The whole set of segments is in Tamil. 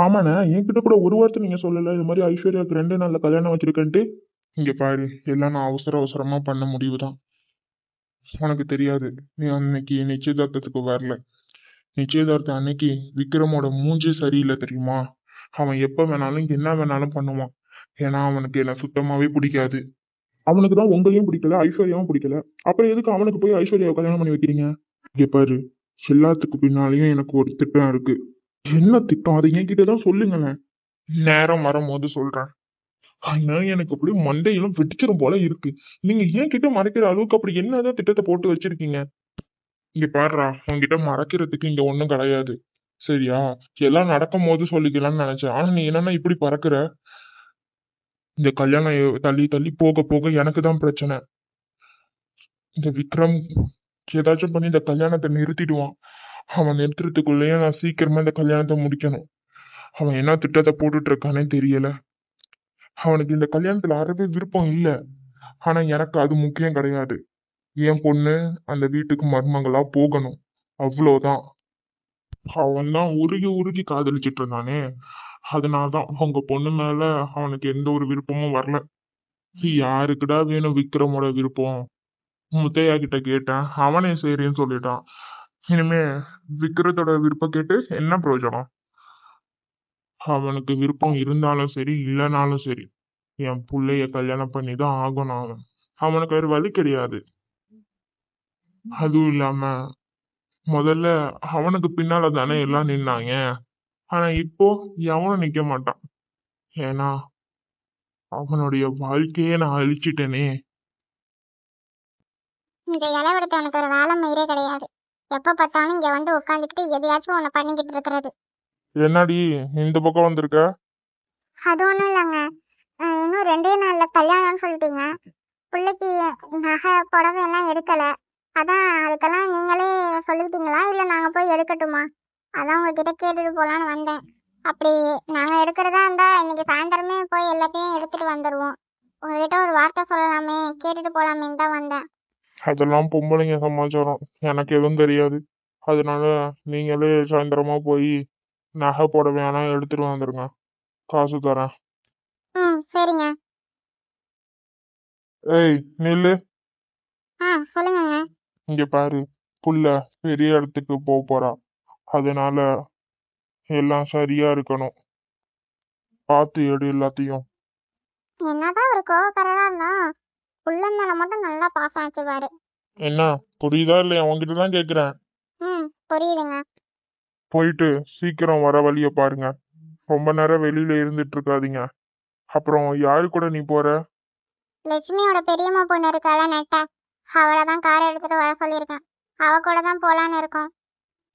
ஆமாண்ணே, என்கிட்ட கூட ஒரு வார்த்தை நீங்க சொல்லல இது மாதிரி ஐஸ்வர்யாவுக்கு 2 நாள்ல கல்யாணம் வச்சிருக்கேன்ட்டு. இங்க பாரு, எல்லாம் நான் அவசர அவசரமா பண்ண முடிவு தான். உனக்கு தெரியாது, நீ அன்னைக்கு நிச்சயதார்த்தத்துக்கு வரல. நிச்சயதார்த்தம் அன்னைக்கு விக்ரமோட மூஞ்சே சரியில்லை தெரியுமா? அவன் எப்ப வேணாலும் என்ன வேணாலும் பண்ணுவான். ஏன்னா அவனுக்கு என்ன சுத்தமாவே பிடிக்காது. அவனுக்கு தான் உங்களையும் பிடிக்கல, ஐஸ்வர்யாவும் பிடிக்கல. அப்புறம் எதுக்கு அவனுக்கு போய் ஐஸ்வர்யாவை கல்யாணம் பண்ணி வைக்கிறீங்க? இங்க பாரு, எல்லாத்துக்கு பின்னாலேயும் எனக்கு ஒரு திட்டம் இருக்கு. என்ன திட்டம்? அதை என்கிட்ட தான் சொல்லுங்களேன். நேரம் வரும்போது சொல்றேன். ஆனா எனக்கு அப்படியே மண்டையெல்லாம் வெடிச்சிடும் போல இருக்கு. நீங்க ஏன் கிட்ட மறைக்கிற அளவுக்கு அப்படி என்னதான் திட்டத்தை போட்டு வச்சிருக்கீங்க? இங்க பாருடா, உன்கிட்ட மறைக்கிறதுக்கு இங்க ஒண்ணும் கிடையாது. சரியா? எல்லாம் நடக்கும் போது சொல்லிக்கலாம்னு நினைச்சேன். ஆனா நீ என்னன்னா இப்படி பறக்குற. இந்த கல்யாணம் தள்ளி தள்ளி போக போக எனக்கு தான் பிரச்சனை. இந்த விக்ரம் ஏதாச்சும் பண்ணி இந்த கல்யாணத்தை நிறுத்திடுவான். அவன் நிறுத்துறதுக்குள்ளேயே நான் சீக்கிரமா இந்த கல்யாணத்தை முடிக்கணும். அவன் என்ன திட்டத்தை போட்டுட்டு இருக்கானே தெரியல. அவனுக்கு இந்த கல்யாணத்துல அறவே விருப்பம் இல்ல. ஆனா எனக்கு அது முக்கியம் கிடையாது. என் பொண்ணு அந்த வீட்டுக்கு மருமகளா போகணும், அவ்வளவுதான். அவன் தான் உருகி உருகி காதலிச்சிட்டு இருந்தானே. அதனாலதான் உங்க பொண்ணு மேல அவனுக்கு எந்த ஒரு விருப்பமும் வரல. யாருக்குடா வேணும் விக்ரமோட விருப்பம்? முத்தையா கிட்ட கேட்டேன், அவனே சரின்னு சொல்லிட்டான். இனிமே விக்ரத்தோட விருப்பம் கேட்டு என்ன பிரயோஜனம்? அவனுக்கு விருப்பம் இருந்தாலும் சரி இல்லைனாலும் சரி, என் புள்ளைய கல்யாணம் பண்ணி தான் ஆகணும். அவனுக்கு வேற வழி கிடையாது. அதுவும் இல்லாம முதல்ல அவனுக்கு பின்னால தானே எல்லாம் நின்னாங்க. ஆனா இப்போ எவனும் நிக்க மாட்டான். ஏன்னா அவனுடைய வாழ்க்கையே நான் அழிச்சிட்டேனே. இந்த இளவெடுத்தவனுக்கு ஒரு வேலை மயிரே கிடையாது. எப்ப பார்த்தாலும் இங்க வந்து உட்காந்துக்கிட்டு எதையாச்சும் ஒண்ணு பண்ணிக்கிட்டு இருக்கிறது. என்னடி இந்த பக்கம் வந்திருக்க? அது ஒண்ணும் இல்லைங்க. இன்னும் 2 நாள்ல கல்யாணம்னு சொல்லிட்டீங்க. பிள்ளைக்கு நகை புடவை எல்லாம் எடுக்கல. அதான் அதுக்கெல்லாம் நீங்களே சொல்லிட்டீங்களா இல்ல நாங்க போய் எடுக்கட்டுமா? அதான் உங்ககிட்ட கேட்டுட்டு போலான்னு வந்தேன். அப்படி நாங்க எடுக்கிறதா இருந்தா இன்னைக்கு சாயந்தரமே போய் எல்லாத்தையும் எடுத்துட்டு வந்துருவோம். உங்ககிட்ட ஒரு வார்த்தை சொல்லலாமே, கேட்டுட்டு போலாமேன்னு தான் வந்தேன். அதெல்லாம் பொம்பளைங்க சமாச்சாரம், எனக்கு எதுவும் தெரியாது. அதனால நீங்களே சாயந்தரமா போய் நகை போட வேணாம் எடுத்துட்டு வந்துருங்க, காசு தரேன். சரிங்க. ஏய் நில்லு. சொல்லுங்கங்க. இங்க பாரு, புள்ள பெரிய இடத்துக்கு போறா. அதனால எல்லாம் சரியா இருக்கணும். பார்த்து எடு எல்லாத்தையும். என்னதான் ஒரு கோவக்காரரா இருந்தா புள்ளன் மேல மட்டும் நல்லா பாசம் வச்சுப்பாரு. என்ன புரியுதா இல்லையா? உன்கிட்ட தான் கேக்குறேன். புரியுதுங்க. போயிட்டு சீக்கிரம் வர வழிய பாருங்க. ரொம்ப நேரம் வெளியில இருந்துட்டு இருக்காதீங்க. அப்புறம் யாரு கூட நீ போற? லட்சுமியோட பெரியம்மா பொண்ணு இருக்காள நெட்டா, அவளதான் கார் எடுத்துட்டு வர சொல்லியிருக்கேன். அவ கூட தான் போலான்னு இருக்கோம்.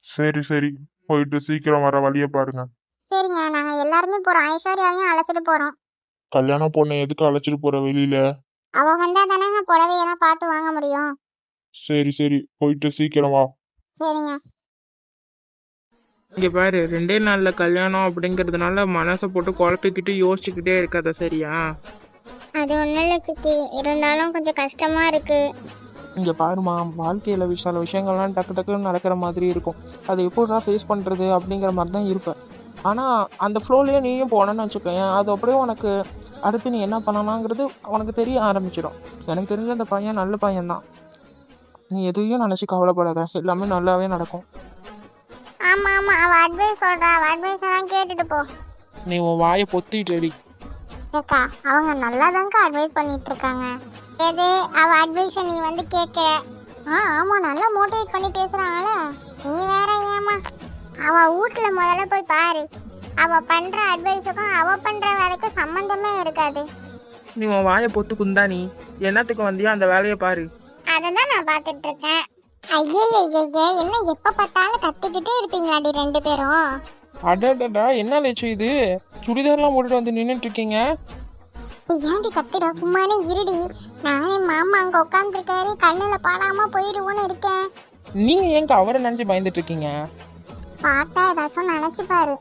சரி சரி, போயிட்டு சீக்கிரம் வர வழிய பாருங்க. சரிங்க, நாங்க எல்லாருமே போறோம். ஐஸ்வர்யாவையும் அழைச்சிட்டு போறோம். கல்யாண பொண்ணை எதுக்கு அழைச்சிட்டு போற வெளியில? அவ வந்தா தானேங்க புடவையெல்லாம் பார்த்து வாங்க முடியும். சரி சரி, போயிட்டு சீக்கிரம் வா. சரிங்க. இங்க பாரு, 2 நாள்ல கல்யாணம் அப்படிங்கறதுனால மனசை போட்டு குழப்பிக்கிட்டு யோசிச்சுக்கிட்டே இருக்காத, சரியா? அது ஒண்ணும் இல்ல சித்தி, இருந்தாலும் கொஞ்சம் கஷ்டமா இருக்கு. இங்க பாருமா, வாழ்க்கையில சில விஷயங்கள்லாம் டக்கு டக்குன்னு நடக்கிற மாதிரி இருக்கும். அதை எப்படிதான் ஃபேஸ் பண்றது அப்படிங்கிற மாதிரி தான் இருப்பேன். ஆனா அந்த ஃப்ளோலயே நீயும் போனேன்னு வச்சுக்கோங்க, அது அப்படியே உனக்கு அடுத்து நீ என்ன பண்ணலாங்கிறது உனக்கு தெரிய ஆரம்பிச்சிடும். எனக்கு தெரிஞ்ச அந்த பையன் நல்ல பையன்தான். நீ எதையும் நினைச்சு கவலைப்படாத, எல்லாமே நல்லாவே நடக்கும். ஆமா ஆமா, அவ அட்வைஸ் சொல்றா, அவ அட்வைஸ் தான் கேட்டுட்டு போ. நீ உன் வாயை பொத்திட்டு. ஏக்கா, அவங்க நல்லாதாங்க அட்வைஸ் பண்ணிட்டு இருக்காங்க. எது அவ அட்வைஸ் நீ வந்து கேட்கிற? ஆமா, நல்லா மோட்டிவேட் பண்ணி பேசுறாங்களே. நீ வேற ஏமா? அவ வீட்டுல முதல்ல போய் பாரு. அவ பண்ற அட்வைஸுக்கும் அவ பண்ற வேலைக்கும் சம்பந்தமே இருக்காது. நீ உன் வாயை பொத்து குந்தானி, என்னத்துக்கு வந்தியா அந்த வேலையை பாரு. அததான் நான் பாத்துட்டு இருக்கேன். ஐயே என்ன எப்ப பார்த்தாலும் கத்திக்கிட்டே இருப்பீங்களாடி 2 பேரும்? அடடா, என்ன லட்சு இது? சுடிதார்லாம் போட்டுட்டு வந்து நின்னுட்டு இருக்கீங்க. ஏன்டி கத்திட? சும்மானே இருடி. நானே மாமா அங்க உட்காந்துருக்காரு, கண்ணுல பாடாம போயிடுவோன்னு இருக்கேன். நீங்க ஏங்க அவரை நினைச்சு பயந்துட்டு இருக்கீங்க? பார்த்தா ஏதாச்சும் நினைச்சு பாரு.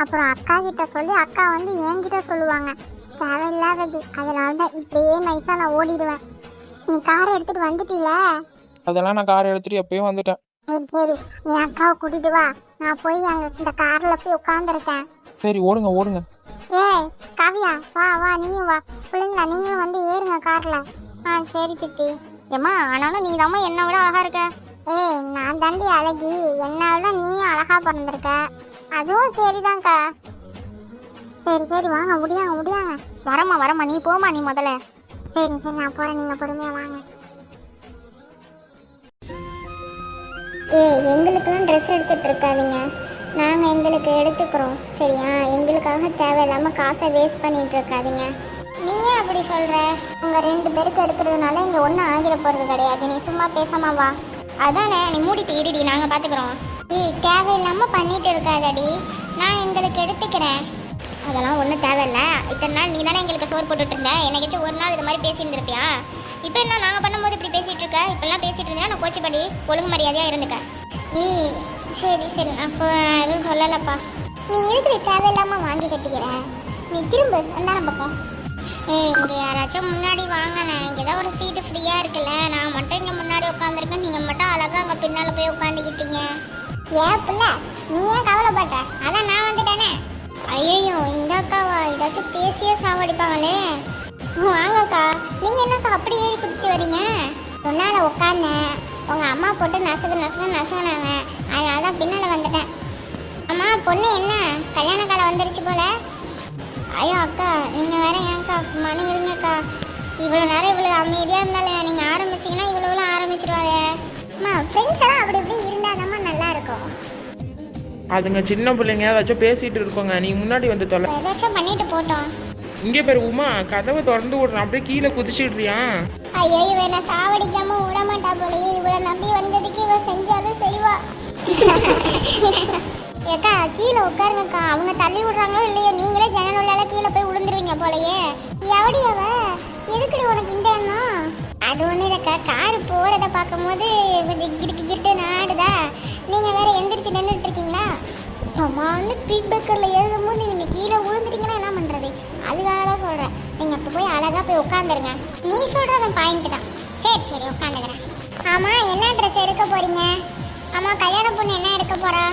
அப்புறம் அக்கா கிட்ட சொல்லி அக்கா வந்து என்கிட்ட சொல்லுவாங்க. தேவையில்லாதது. அதனாலதான் இப்படியே நைஸா நான் ஓடிடுவேன். நீ கார் எடுத்துட்டு வந்துட்டீல? அதெல்லாம் நான் கார் எடுத்துட்டு எப்பயும் வந்துட்டேன். சரி சரி, நீ அக்காவை கூட்டிட்டு வா. நான் போய் அங்க இந்த கார்ல போய் உட்காந்துருக்கேன். சரி ஓடுங்க ஓடுங்க. ஏய் காவியா, வா வா நீயும் வா. பிள்ளைங்களா நீங்களும் வந்து ஏறுங்க கார்ல. சரி சித்தி. ஏம்மா ஆனாலும் நீ தாம்மா என்னை விட அழகா இருக்க. ஏய் நான் தாண்டி அழகி, என்னால தான் நீயும் அழகா பிறந்திருக்க. அதுவும் சரிதான்க்கா. சரி சரி வாங்க, முடியாங்க முடியாங்க. வரமா நீ போமா, நீ முதல்ல. சரி சரி நான் போறேன், நீங்க பொறுமையா வாங்க. ஏய் எங்களுக்கெல்லாம் ட்ரெஸ் எடுத்துட்டு இருக்காதீங்க, நாங்கள் எங்களுக்கு எடுத்துக்கிறோம் சரியா? எங்களுக்காக தேவையில்லாம காசை வேஸ்ட் பண்ணிட்டு இருக்காதீங்க. நீ ஏன் அப்படி சொல்ற? உங்க 2 பேருக்கு எடுக்கிறதுனால இங்க ஒன்றும் ஆகிட போறது கிடையாது. நீ சும்மா பேசாம வா. அதானே, நீ மூடிட்டு இருடி, நாங்கள் பார்த்துக்குறோம். ஏய் தேவையில்லாம பண்ணிட்டு இருக்காதடி, நான் எங்களுக்கு எடுத்துக்கிறேன். அதெல்லாம் ஒன்றும் தேவையில்ல. இத்தனை நாள் நீ தானே எங்களுக்கு சோறு போட்டுட்டு இருந்த, என்னைக்காச்சும் ஒரு நாள் இது மாதிரி பேசிட்டு இருப்பியா? இப்போ என்ன நாங்கள் பண்ணும்போது இப்படி பேசிட்டு இருக்க? இப்பெல்லாம் பேசிட்டு இருந்தா நான் கோச்சிப்படி, ஒழுங்கு மரியாதையாக இருந்துக்க. ஏய் சரி சரி, அப்போ நான் எதுவும் சொல்லலப்பா. நீ எதுக்கு தேவையில்லாம வாங்கி கட்டிக்கிற? நீ திரும்ப ரெண்டாம் பக்கம். ஏய் இங்கே யாராச்சும் முன்னாடி வாங்கினேன், இங்கே தான் ஒரு சீட்டு ஃப்ரீயாக இருக்குல்ல, நான் மட்டும் இங்கே முன்னாடி உட்காந்துருக்கேன், நீங்கள் மட்டும் அழகாக அங்கே பின்னால் போய் உட்காந்துக்கிட்டீங்க. ஏன் பிள்ளை நீ ஏன் கவலைப்பட்ட? அதான் நான் வந்துட்டேனே. ஐயோ இந்த அக்காவா, ஏதாச்சும் பேசியே சாவடிப்பாங்களே. வாங்கக்கா. நீங்கள் என்னக்கா அப்படி ஏறி குதிச்சு வரீங்க? முன்னால் உட்காந்தேன், உங்கள் அம்மா போட்டு நசுங்கினாங்க, அதனால தான் பின்னால் வந்துட்டேன். அம்மா பொண்ணு என்ன கல்யாண காலம் வந்துருச்சு போல. ஐயோ அக்கா நீங்கள் வேற ஏன்க்கா சும்மா இருங்கக்கா. இவ்வளோ நேரம் இவ்வளோ அமைதியாக இருந்தாலும் நீங்கள் ஆரம்பிச்சிங்கன்னா இவ்வளோலாம் ஆரம்பிச்சிருவாங்க. அம்மா ஃப்ரெண்ட்ஸ் எல்லாம் அப்படி இப்படி இருந்தாதாம்மா நல்லா இருக்கும். அதுங்க சின்ன பிள்ளைங்க ஏதாச்சும் பேசிட்டு இருக்கோங்க, நீ முன்னாடி வந்து தொலை. ஏதாச்சும் பண்ணிட்டு போட்டோம். இங்கே பேர் உமா, கதவை திறந்து விடுறான், அப்படியே கீழே குதிச்சுடுறியா? ஐயோ இவனை சாவடிக்காம விட மாட்டா போலயே, இவளை நம்பி வந்ததுக்கு இவ செஞ்சாலும் செய்வா. ஏக்கா கீழே உட்காருங்கக்கா, அவங்க தள்ளி விடுறாங்களோ இல்லையோ நீங்களே ஜனநூலால கீழே போய் விழுந்துருவீங்க போலயே. எவடி அவ? எதுக்குடி உனக்கு இந்த எண்ணம்? அது ஒண்ணு இல்லக்கா, காரு போறத பார்க்கும்போது கிட்டு நாடுதா, நீங்க வேற எந்திரிச்சு நின்றுட்டு இருக்கீங்களா? சும்மான்னு ஸ்பீட் பிரேக்கர்ல ஏறும் போது நீங்க கீழே விழுந்துட்டீங்கன்னா என்ன பண்றது? அதுக்காக தான் சொல்றேன், நீங்க அப்ப போய் அழகா போய் உட்காந்துருங்க. நீ சொல்றது பாயிண்ட் தான். சரி சரி உட்காந்துக்கிறேன். ஆமா என்ன ட்ரெஸ் எடுக்க போறீங்க? ஆமா கல்யாண பொண்ணு என்ன எடுக்க போறா?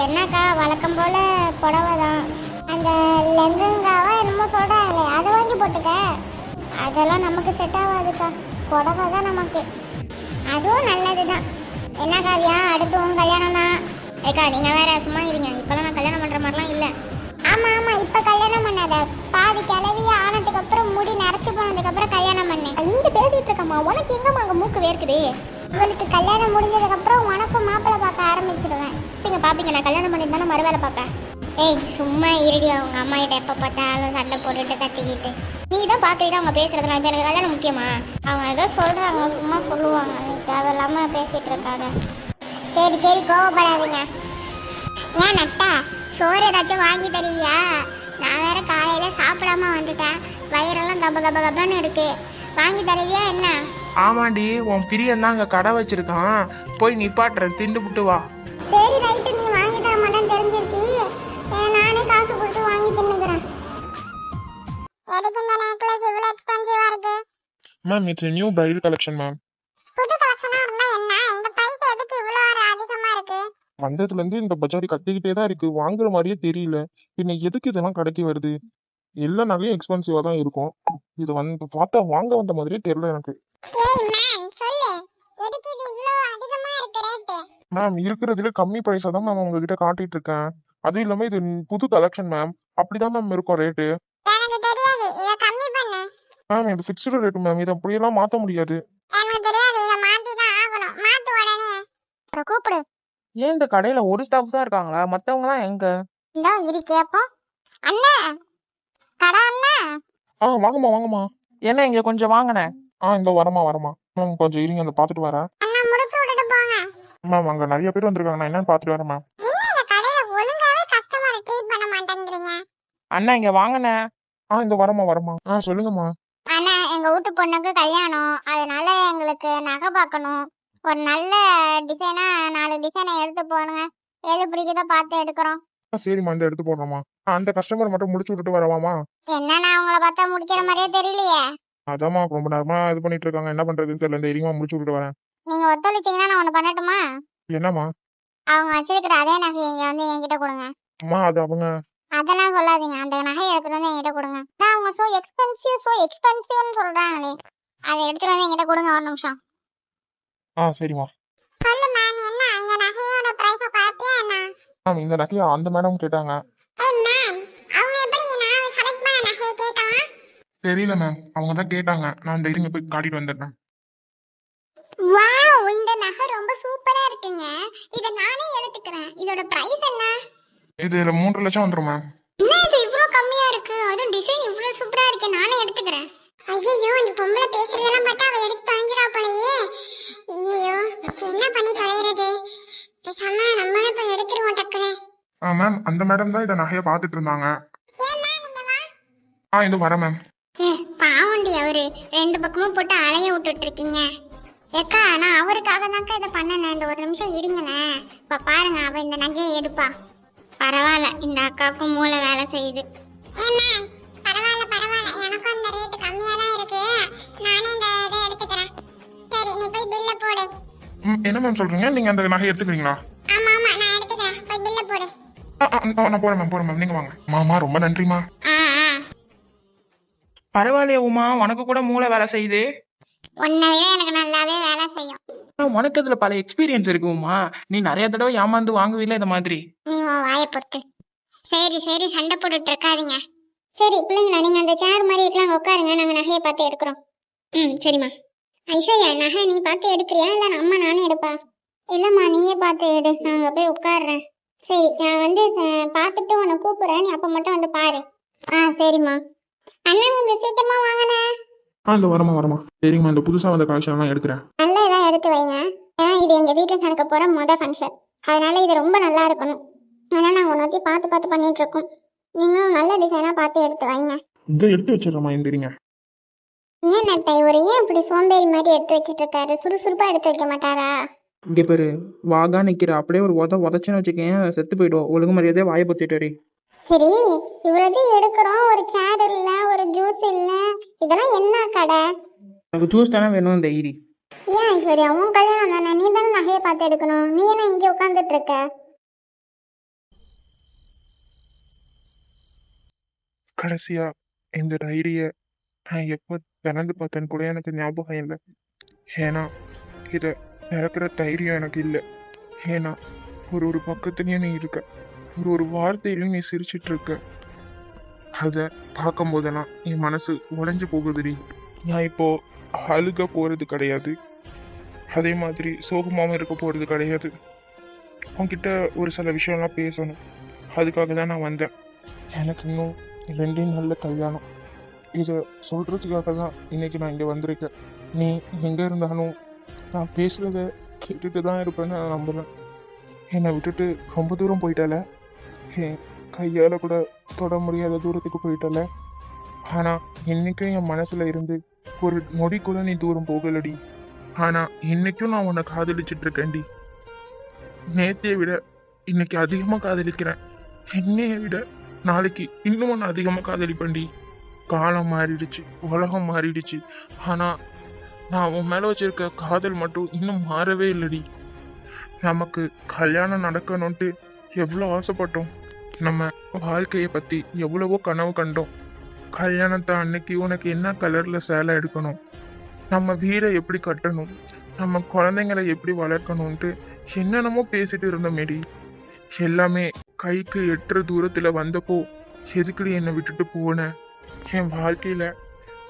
என்னக்கா வழக்கம் போல புடவை தான், அந்த லெங்கங்காவா என்னமோ சொல்றாங்களே அதை வாங்கி போட்டுக்க. அதெல்லாம் நமக்கு செட் ஆகாதுக்கா, புடவை தான் நமக்கு. அதுவும் நல்லதுதான். என்ன காவியா, அடுத்தவங்க கல்யாணம் தான். ஏக்கா நீங்க வேற சும்மா இருங்க, இப்பெல்லாம் நான் கல்யாணம் பண்ற மாதிரிலாம் இல்லை. ஆமா ஆமா இப்ப கல்யாணம் பண்ணாத, பாதி கிளவி ஆனதுக்கு அப்புறம் முடி நரைச்சு போனதுக்கு அப்புறம் கல்யாணம் பண்ணு. இங்க பேசிட்டு இருக்கம்மா, உனக்கு எங்கம்மா அங்க மூக்கு வேர்க்குது? இவளுக்கு கல்யாணம் முடிஞ்சதுக்கு அப்புறம் உனக்கும் மாப்பிள்ளை பார்க்க ஆரம்பிச்சிடுவேன். பாப்பீங்க நான் கல்யாணம் பண்ணிட்டு தானே மறு வேலை பார்ப்பேன். ஏய் சும்மா இருடி, அவங்க அம்மா கிட்ட எப்ப பார்த்தாலும் சண்டை போட்டுட்டு கத்திக்கிட்டு. நீ தான் பாக்குறீங்க அவங்க பேசுறது, நான் எனக்கு கல்யாணம் முக்கியமா? அவங்க ஏதோ சொல்றாங்க சும்மா சொல்லுவாங்க, நீ தேவையில்லாம பேசிட்டு இருக்காங்க. சரி சரி கோவப்படாதீங்க. ஏன் நட்டா சோறு ஏதாச்சும் வாங்கி தருவியா? நான் வேற காலையில சாப்பிடாம வந்துட்டேன், வயிறெல்லாம் கப கப கபன்னு இருக்கு. வாங்கி தருவியா என்ன? ஆமாண்டி, உன் பிரியன் தான் அங்கே கடை வச்சிருக்கான், போய் நிப்பாட்டுறேன், திண்டு விட்டு வா. சரி ரைட்டு, நீ வாங்கி தர மாட்டேன்னு தெரிஞ்சிருச்சு, நானே காசு கொடுத்து வாங்கி தின்னுக்கிறேன். எதுக்கு இந்த நெக்லஸ் இவ்வளவு எக்ஸ்பென்சிவா இருக்கு? Ma'am it's new bridal collection ma'am. புது கலெக்ஷனா இருந்தா என்ன, இந்த பிரைஸ் எதுக்கு இவ்வளவு அதிகமா இருக்கு? வந்ததுல இருந்து இந்த பஜாரி கத்திக்கிட்டே தான் இருக்கு, வாங்குற மாதிரியே தெரியல. பின்ன எதுக்கு இதெல்லாம் கடைக்கு வருது? எல்லா நகையும் எக்ஸ்பென்சிவா தான் இருக்கும், இது வந்து பார்த்தா வாங்க வந்த மாதிரியே தெரியல எனக்கு. ஏய் மேன் சொல்லு, எதுக்கு இது இவ்வளவு அதிகமா இருக்கு ரேட்? மேம் இருக்கிறதுல கம்மி பிரைஸா தான் மேம் உங்ககிட்ட காட்டிட்டு இருக்கேன், அதுவும் இல்லாம இது புது கலெக்ஷன் மேம், அப்படிதான் மேம் இருக்கும் ரேட்டு. எனக்கு தெரியாது, இத கம்மி பண்ணு. மேம் இது ஃபிக்ஸ்டு ரேட் மேம், இதை அப்படியெல்லாம் மாத்த முடியாது. எனக்கு தெரியாது, இத மாத்தி தான் ஆகணும், மாத்து உடனே. கூப்பிடு. ஏன் இந்த கடையில ஒரு ஸ்டாஃப் தான் இருக்காங்களா, மத்தவங்கலாம் எங்க? இதோ இருக்கே அப்போ. அண்ணா கடை அண்ணா. வாங்கம்மா வாங்கம்மா. என்ன இங்க கொஞ்சம் வாங்கினேன். இந்த வரமா மேம், கொஞ்சம் இருங்க, அந்த பாத்துட்டு வரேன். அண்ணா முடிச்சு விட்டுட்டு போங்க. மேம் அங்க நிறைய பேர் வந்திருக்காங்க, நான் என்னன்னு பாத்துட்டு வரேன் மேம். என்ன இந்த கடையில ஒழுங்காவே கஸ்டமரை ட்ரீட் பண்ண மாட்டேங்கிறீங்க? அண்ணா இங்க வாங்கினேன். இந்த வரமா. சொல்லுங்கம்மா. அண்ணா எங்க வீட்டு பொண்ணுக்கு கல்யாணம், அதனால எங்களுக்கு நகை பார்க்கணும். ஒரு நல்ல டிசைனா 4 டிசைனை எடுத்து போடுங்க, எது பிடிக்குதோ பார்த்து எடுக்கிறோம். சரிம்மா இந்த எடுத்து போடுறோமா. அந்த கஸ்டமர் மட்டும் முடிச்சு விட்டுட்டு வரவாமா? என்னண்ணா உங்களை பார்த்தா முடிக்கிற மாதிரியே தெரியலையே. அதாம்மா ரொம்ப நேரமா இது பண்ணிட்டு இருக்காங்க, என்ன பண்றதுன்னு தெரியல, இந்த இருமா முடிச்சு விட்டுட்டு வரேன். நீங்க ஒத்துழைச்சீங்கன்னா நான் ஒண்ணு பண்ணட்டுமா? என்னம்மா? அவங்க வச்சிருக்கிற அதே நகை இங்க வந்து என்கிட்ட கொடுங்க. அம்மா அது அவங்க அதெல்லாம் சொல்லாதீங்க. அந்த நகையை எடுத்துட்டு வந்து என்கிட்ட கொடுங்க. நான் அவங்க சோ எக்ஸ்பென்சிவ்னு சொல்றாங்களே, அதை எடுத்துட்டு வந்து என்கிட்ட கொடுங்க ஒரு நிமிஷம். சரிம்மா. சொல்லு மேம், என்ன அந்த நகையோட பிரைஸ பாத்தியா என்ன? மேம் இந்த நகையை அந்த மேடம் கேட்டாங்க. மேம், அவங்க எப்படி நான் செலக்ட் பண்ண நகையை கேட்கலாம்? தெரியல மேம், அவங்க தான் கேட்டாங்க. நான் இந்த இருங்க போய் காட்டிட்டு வந்துடுறேன். வாவ், இந்த நகை ரொம்ப சூப்பரா இருக்குங்க. இத நானே எடுத்துக்கிறேன். இதோட பிரைஸ் என்ன? இது 3 லட்சம் வந்துடும் மேம். என்ன இது இவ்ளோ கம்மியா இருக்கு? அதுவும் டிசைன் இவ்ளோ சூப்பரா இருக்கு. நானே எடுத்துக்கிறேன். ஐயோ, இந்த பொம்பளை பேசுறதெல்லாம் பார்த்தா அவ எடுத்து தொலைஞ்சிரா போலயே. ஐயோ, என்ன பண்ணி தொலைறது? பேசாம நம்மளே போய் எடுத்துருவோம் டக்குனே. மேம் அந்த மேடம் தான் இந்த நகையை பார்த்துட்டு இருந்தாங்க. ஏன்னா நீங்க வா. இது வரேன் மேம். பாவண்டி அவரு, 2 பக்கமும் போட்டு அலைய விட்டுட்டு இருக்கீங்க. ஏக்கா, நான் அவருக்காக தான்க்கா இதை பண்ணனேன். இந்த ஒரு நிமிஷம் இருங்களேன். இப்ப பாருங்க, அவ இந்த நகையை எடுப்பா. பரவாயில்ல, இந்த அக்காவுக்கும் மூளை வேலை செய்யுது. பரவாயில்ல பரவாயில்ல, எனக்கும் இந்த ரேட் கம்மியா தான் இருக்கு. நானே இந்த இதை எடுத்துக்கிறேன். சரி, நீ போய் பில்ல போடு. என்ன மேம் சொல்றீங்க? நீங்க அந்த நகையை எடுத்துக்கிறீங்களா? ஆமா ஆமா, நான் எடுத்துக்கிறேன். போய் பில்ல போடு. நான் போறேன் மேம். நீங்க வாங்க. மாமா ரொம்ப நன்றிமா. பரவாயில்லையே உமா, உனக்கு கூட மூளை வேலை செய்யுது. உன்னையே எனக்கு நல்லாவே வேலை செய்யும். உனக்கு அதுல பல எக்ஸ்பீரியன்ஸ் இருக்கு உமா. நீ நிறைய தடவை ஏமாந்து வாங்குவீல இந்த மாதிரி. நீ உன் வாயை பொத்து. சரி சரி, சண்டை போட்டுட்டு இருக்காதீங்க. சரி பிள்ளைங்களா, நீங்க அந்த சேர் மாதிரி இருக்கலாம், உட்காருங்க. நாங்க நகையை பார்த்து எடுக்கிறோம். சரிம்மா. ஐஸ்வர்யா, நகை நீ பார்த்து எடுக்கிறியா இல்ல அம்மா நானே எடுப்பா? இல்லம்மா, நீயே பார்த்து எடு. நான் அங்க போய் உட்காடுறேன். சரி, நான் வந்து பார்த்துட்டு உன்னை கூப்பிடுறேன். நீ அப்ப மட்டும் வந்து பாரு. சரிம்மா. அண்ணா, கொஞ்சம் சீக்கிரமா வாங்கண்ணே. இந்த வரமா. சரிங்கம்மா, இந்த புதுசா வந்த கலெக்ஷன்லாம் எடுக்கிறேன். நல்லா இதாக எடுத்து வைங்க. ஏன்னா இது எங்க வீட்டில் நடக்க போற ஃபங்க்ஷன். அதனால இது ரொம்ப நல்லா இருக்கணும். அதனால நாங்கள் ஒன்றத்தி பார்த்து பண்ணிட்டு இருக்கோம். நீங்களும் நல்ல டிசைனா பார்த்து எடுத்து வைங்க. இதை எடுத்து வச்சிடறேம்மா. எந்திரிங்க. ஏன் நட்டை, இவர் ஏன் இப்படி சோம்பேறி மாதிரி எடுத்து வச்சிட்டு இருக்காரு? சுறுசுறுப்பா எடுத்து வைக்க மாட்டாரா? இங்க பேரு வாகா நிக்கிற, அப்படியே ஒரு உதச்சுன்னு வச்சுக்கேன், செத்து போயிடும். ஒழுங்கு மரியாதையா வாயை பொத்திட்டு. சரி, இவ்வளவு எடுக்கிறோம். ஒரு சேர் இல்ல, ஒரு ஜூஸ் இல்ல, இதெல்லாம் என்ன கடை? எனக்கு ஜூஸ் தானே வேணும் இந்த ஈரி. ஏன் ஐஸ்வர்யா, உன் கல்யாணம் தானே, நீ தானே நகையை பார்த்து எடுக்கணும். நீ என்ன இங்கே உட்காந்துட்டு இருக்க? கடைசியா இந்த டைரிய நான் எப்போ திறந்து பார்த்தேன்னு கூட எனக்கு ஞாபகம் இல்லை. ஏன்னா இதை திறக்கிற தைரியம் எனக்கு இல்லை. ஏன்னா ஒரு பக்கத்துலயும் நீ இருக்க, ஒரு வார்த்தையிலும் நீ சிரிச்சிட்டு இருக்க. அதை பார்க்கும் போதெல்லாம் என் மனசு உடைஞ்சு போகுதுடி. நான் இப்போ அழுக போறது கிடையாது, அதே மாதிரி சோகமாவும் இருக்க போறது கிடையாது. உன்கிட்ட ஒரு சில விஷயம்லாம் பேசணும், அதுக்காக தான் நான் வந்தேன். எனக்கு இன்னும் 2 நாள்ல கல்யாணம். இதை சொல்றதுக்காக தான் இன்னைக்கு நான் இங்க வந்திருக்கேன். நீ எங்க இருந்தாலும் நான் பேசுறத கேட்டுட்டு தான் இருப்பேன்னு நான் நம்புறேன். என்னை விட்டுட்டு ரொம்ப தூரம் போயிட்டால, என் கையால கூட தொட முடியாத தூரத்துக்கு போயிட்டால. ஆனா இன்னைக்கும் என் மனசுல இருந்து ஒரு நொடி கூட நீ தூரம் போகலடி. ஆனா இன்னைக்கும் நான் உன்னை காதலிச்சிட்டு இருக்கேன்டி. நேத்தையை விட இன்னைக்கு அதிகமா காதலிக்கிறேன். என்னைய விட நாளைக்கு இன்னும் ஒன்று அதிகமா காதலிப்பேன்டி. காலம் மாறிடுச்சு, உலகம் மாறிடுச்சு, ஆனா நான் உன் மேல வச்சிருக்க காதல் மட்டும் இன்னும் மாறவே இல்லடி. நமக்கு கல்யாணம் நடக்கணும்ட்டு எவ்வளோ ஆசைப்பட்டோம், நம்ம வாழ்க்கையை பத்தி எவ்வளவோ கனவு கண்டோம். கல்யாணத்தை அன்னைக்கு உனக்கு என்ன கலர்ல சேலை எடுக்கணும், நம்ம வீடை எப்படி கட்டணும், நம்ம குழந்தைங்களை எப்படி வளர்க்கணும்ட்டு என்னென்னமோ பேசிட்டு இருந்தோமேடி. எல்லாமே கைக்கு எட்டுற தூரத்துல வந்தப்போ எதுக்குடி என்னை விட்டுட்டு போன? என் வாழ்க்கையில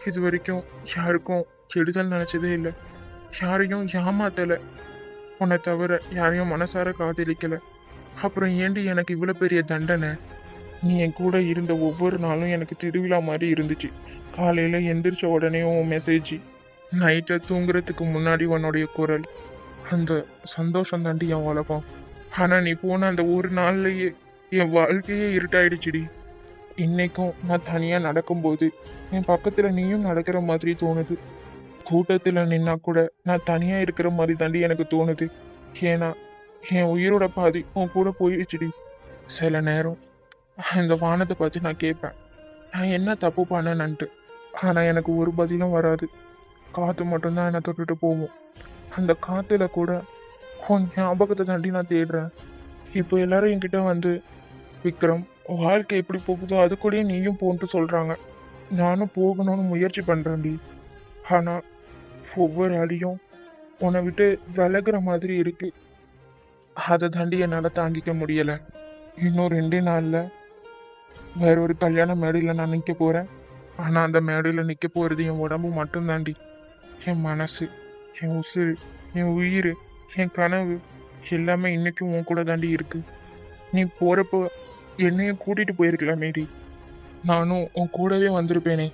இது வரைக்கும் யாருக்கும் கெடுதல் நினைச்சதே இல்லை, யாரையும் ஏமாத்தல, உன்னை தவிர யாரையும் மனசார காதலிக்கல. அப்புறம் ஏண்டி எனக்கு இவ்வளவு பெரிய தண்டனை? நீ என் கூட இருந்த ஒவ்வொரு நாளும் எனக்கு திருவிழா மாதிரி இருந்துச்சு. காலையில எந்திரிச்ச உடனே உன் மெசேஜ், நைட்டை தூங்குறதுக்கு முன்னாடி உன்னுடைய குரல், அந்த சந்தோஷம் தாண்டி என் உலகம். ஆனா நீ போன அந்த ஒரு நாள்லயே என் வாழ்க்கையே இருட்டாயிடுச்சுடி. இன்னைக்கும் நான் தனியா நடக்கும்போது என் பக்கத்துல நீயும் நடக்கிற மாதிரி தோணுது. கூட்டத்துல நின்னா கூட நான் தனியா இருக்கிற மாதிரி தாண்டி எனக்கு தோணுது. ஏன்னா என் உயிரோட பாதி உன் கூட போயிடுச்சுடி. சில நேரம் இந்த வானத்தை பார்த்து நான் கேட்பேன், நான் என்ன தப்பு பண்ணேன்னுட்டு. ஆனா எனக்கு ஒரு பதிலும் வராது. காத்து மட்டும்தான் என்னை தொட்டுட்டு போவோம். அந்த காத்துல கூட உன் ஞாபகத்தை தாண்டி நான் தேடுறேன். இப்போ எல்லாரும் என்கிட்ட வந்து, விக்ரம் வாழ்க்கை எப்படி போகுதோ அது கூடயே நீயும் போன்ட்டு சொல்றாங்க. நானும் போகணும்னு முயற்சி பண்றேன்டி. ஆனா ஒவ்வொரு அடியும் உன்னை விட்டு விலகுற மாதிரி இருக்கு. அதை தாண்டி என்னால தாங்கிக்க முடியல. இன்னும் 2 நாள்ல வேற ஒரு கல்யாண மேடையில நான் நிக்க போறேன். ஆனா அந்த மேடையில நிக்க போறது என் உடம்பு மட்டும் தாண்டி. என் மனசு, என் உசுறு, என் உயிர், என் கனவு எல்லாமே இன்னைக்கும் உன் கூட தாண்டி இருக்கு. நீ போறப்போ என்னையும் கூட்டிட்டு போயிருக்கலாமேடி. நானும் உன் கூடவே வந்திருப்பேனே.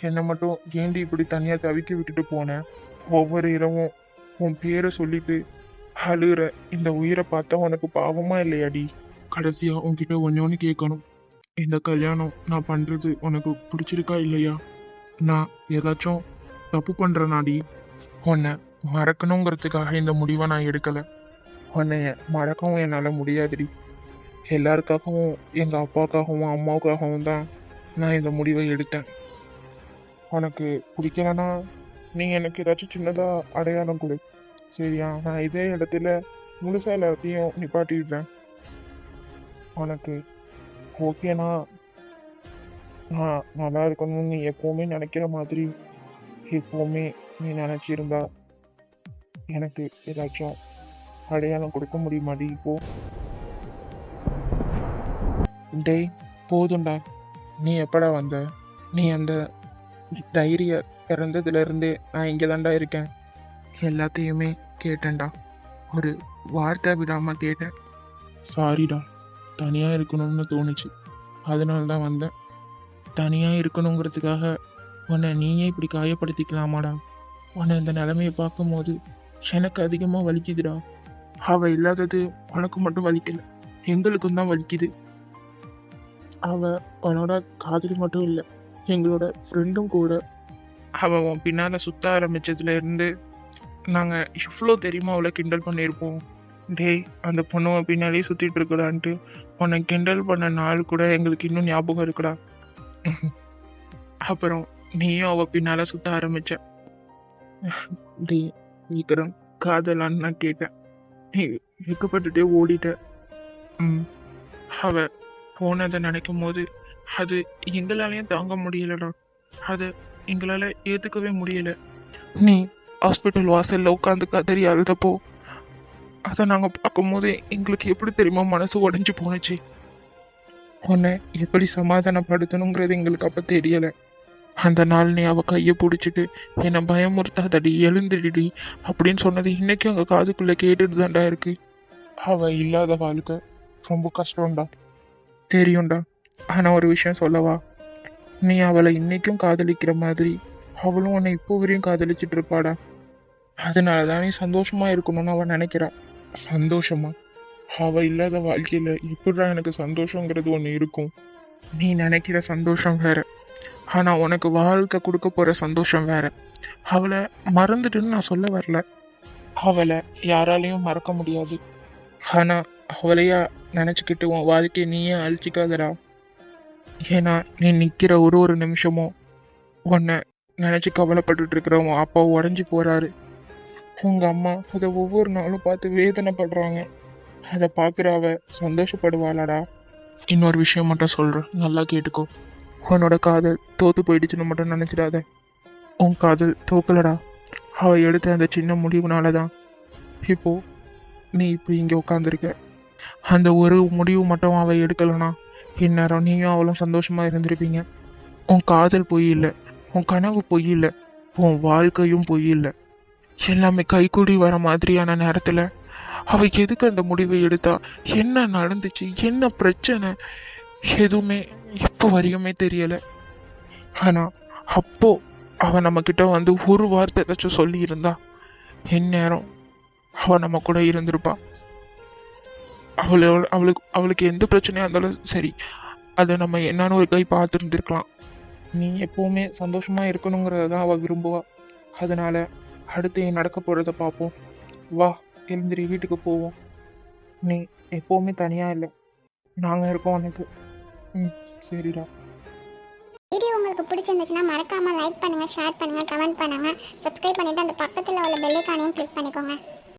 என்னை மட்டும் ஏண்டி இப்படி தனியா தவிக்க விட்டுட்டு போனேன்? ஒவ்வொரு இரவும் உன் பேரை சொல்லிட்டு அழுகிற இந்த உயிரை பார்த்தா உனக்கு பாவமா இல்லையாடி? கடைசியா உன்கிட்ட ஒன்னு கேட்கணும். இந்த கல்யாணம் நான் பண்றது உனக்கு பிடிச்சிருக்கா இல்லையா? நான் ஏதாச்சும் தப்பு பண்றேனாடி? உன்னை மறக்கணுங்கிறதுக்காக இந்த முடிவை நான் எடுக்கல. உன்னைய மறக்கவும் என்னால முடியாதுடி. எல்லாருக்காகவும் எங்க அப்பாவுக்காகவும் அம்மாவுக்காகவும் தான் நான் இந்த முடிவை எடுத்தேன். உனக்கு பிடிக்கலன்னா நீ எனக்கு ஏதாச்சும் சின்னதா அடையாளம் கொடு, சரியா? நான் இதே இடத்துல முழுசா எல்லாத்தையும் நிப்பாட்டிடுறேன். உனக்கு ஓகேனா நான் நல்லா இருக்கணும்னு நீ எப்பவுமே நினைக்கிற மாதிரி எப்பவுமே நீ நினைச்சிருந்தா எனக்கு ஏதாச்சும் அடையாளம் கொடுக்க முடியுமாடி இப்போ? டேய் போதும்டா. நீ எப்படா வந்த? நீ அந்த டைரிய பிறந்ததுல இருந்தே நான் இங்கே தான்டா இருக்கேன். எல்லாத்தையுமே கேட்டேன்டா. ஒரு வார்த்தை விடாம கேட்டேன். சாரிடா, தனியா இருக்கணும்னு தோணுச்சு, அதனால தான் வந்தேன். தனியா இருக்கணுங்கிறதுக்காக உன்னை நீயே இப்படி காயப்படுத்திக்கலாமாடா? உன்னை இந்த நிலைமையை பார்க்கும்போது எனக்கு அதிகமா வலிக்குதுடா. அவ இல்லாதது உனக்கு மட்டும் வலிக்கல, எங்களுக்கும் தான் வலிக்குது. அவ உன்னோட காதலி மட்டும் இல்லை, எங்களோட ஃப்ரெண்டும் கூட. அவ உன் பின்னால சுத்த ஆரம்பிச்சதுல இருந்து நாங்க இவ்வளோ தெரியுமா அவளை கிண்டல் பண்ணியிருப்போம். டேய், அந்த பொண்ணு உன் பின்னாலே சுத்திட்டு இருக்கடான்ட்டு உன்னை கிண்டல் பண்ண நாள் கூட எங்களுக்கு இன்னும் ஞாபகம் இருக்குடா. அப்புறம் நீயும் அவ பின்னால சுத்த ஆரம்பிச்ச. டேய் விக்ரம், காதலான்னு நான் கேட்டேன். நீ வெக்கப்பட்டுட்டே ஓடிட்ட. அவ போனதை நினைக்கும் போது அது எங்களாலையும் தாங்க முடியலடா. அது எங்களால ஏத்துக்கவே முடியல. நீ ஹாஸ்பிட்டல் வாசல்ல உட்காந்து கதறி அழுதப்போ அதை நாங்க பார்க்கும்போது எங்களுக்கு எப்படி தெரியுமா மனசு உடைஞ்சு போனுச்சு. உன்னை எப்படி சமாதானப்படுத்தணுங்கிறது எங்களுக்கு அப்ப தெரியல. அந்த நாள் நீ அவ கையை பிடிச்சிட்டு என்னை பயமுறுத்தாதடி, எழுந்துடுடி அப்படின்னு சொன்னது இன்னைக்கும் அங்க காதுக்குள்ள கேட்டுட்டு தான்டா இருக்கு. அவ இல்லாத வாழ்க்கை ரொம்ப கஷ்டம்டா, தெரியும்டா. ஆனா ஒரு விஷயம் சொல்லவா? நீ அவளை இன்னைக்கும் காதலிக்கிற மாதிரி அவளும் உன்னை இப்போ வரையும் காதலிச்சிட்டு இருப்பாடா. அதனாலதான் நீ சந்தோஷமா இருக்கணும்னு அவ நினைக்கிறா. சந்தோஷமா? அவ இல்லாத வாழ்க்கையில எப்படிடா எனக்கு சந்தோஷங்கிறது ஒண்ணு இருக்கும்? நீ நினைக்கிற சந்தோஷம் வேற, ஆனா உனக்கு வாழ்க்கை கொடுக்க போற சந்தோஷம் வேற. அவளை மறந்துட்டுன்னு நான் சொல்ல வரல. அவளை யாராலையும் மறக்க முடியாது. ஆனா அவளையா நினைச்சுக்கிட்டு உன் வாழ்க்கையை நீயே அழிச்சிக்காதடா. ஏன்னா நீ நிக்கிற ஒரு நிமிஷமும் உன்னை நினைச்சு கவலைப்பட்டுட்டு இருக்கிற உன் அப்பா உடஞ்சி போறாரு. உங்க அம்மா அதை ஒவ்வொரு நாளும் பார்த்து வேதனைப்படுறாங்க. அதை பார்க்குற அவ சந்தோஷப்படுவாளாடா? இன்னொரு விஷயம் மட்டும் சொல்றேன், நல்லா கேட்டுக்கோ. உன்னோட காதல் தோத்து போயிடுச்சுன்னு மட்டும் நினைச்சிடாத. உன் காதல் தோக்கலடா. அவ எடுத்த அந்த சின்ன முடிவுனாலதான் இப்போ நீ இப்படி இங்க உட்காந்துருக்க. அந்த ஒரு முடிவு மட்டும் அவ எடுக்கலனா இந்நேரம் நீயும் அவளும் சந்தோஷமா இருந்திருப்பீங்க. உன் காதல் பொய் இல்லை, உன் கனவு பொய் இல்லை, உன் வாழ்க்கையும் பொய் இல்லை. எல்லாமே கைகூடி வர மாதிரியான நேரத்துல அவ எதுக்கு அந்த முடிவை எடுத்தா? என்ன நடந்துச்சு? என்ன பிரச்சனை? எதுவுமே இப்போ வரையுமே தெரியல. ஆனா அப்போ அவ நம்ம கிட்ட வந்து ஒரு வார்த்தை ஏதாச்சும் சொல்லி இருந்தா இந்நேரம் அவ நம்ம கூட இருந்திருப்பா. அவளுக்கு எந்த பிரச்சனையா இருந்தாலும் சரி, அதை நம்ம என்னன்னு ஒரு கை பார்த்து இருந்திருக்கலாம். நீ எப்பவுமே சந்தோஷமா இருக்கணுங்கிறதான் அவ விரும்புவா. அதனால அடுத்து நடக்க போறத பார்ப்போம். வா, எழுந்திரி, வீட்டுக்கு போவோம். நீ எப்பவுமே தனியா இல்லை, நாங்க இருக்கோம் உனக்கு. சரிடா. வீடியோ உங்களுக்கு பிடிச்சிருந்துச்சுன்னா மறக்காம லைக் பண்ணுங்க, ஷேர் பண்ணுங்க, கமெண்ட் பண்ணுங்க, சப்ஸ்கிரைப் பண்ணிட்டு அந்த பக்கத்தில் உள்ள பெல் ஐகானையும் கிளிக் பண்ணிக்கோங்க.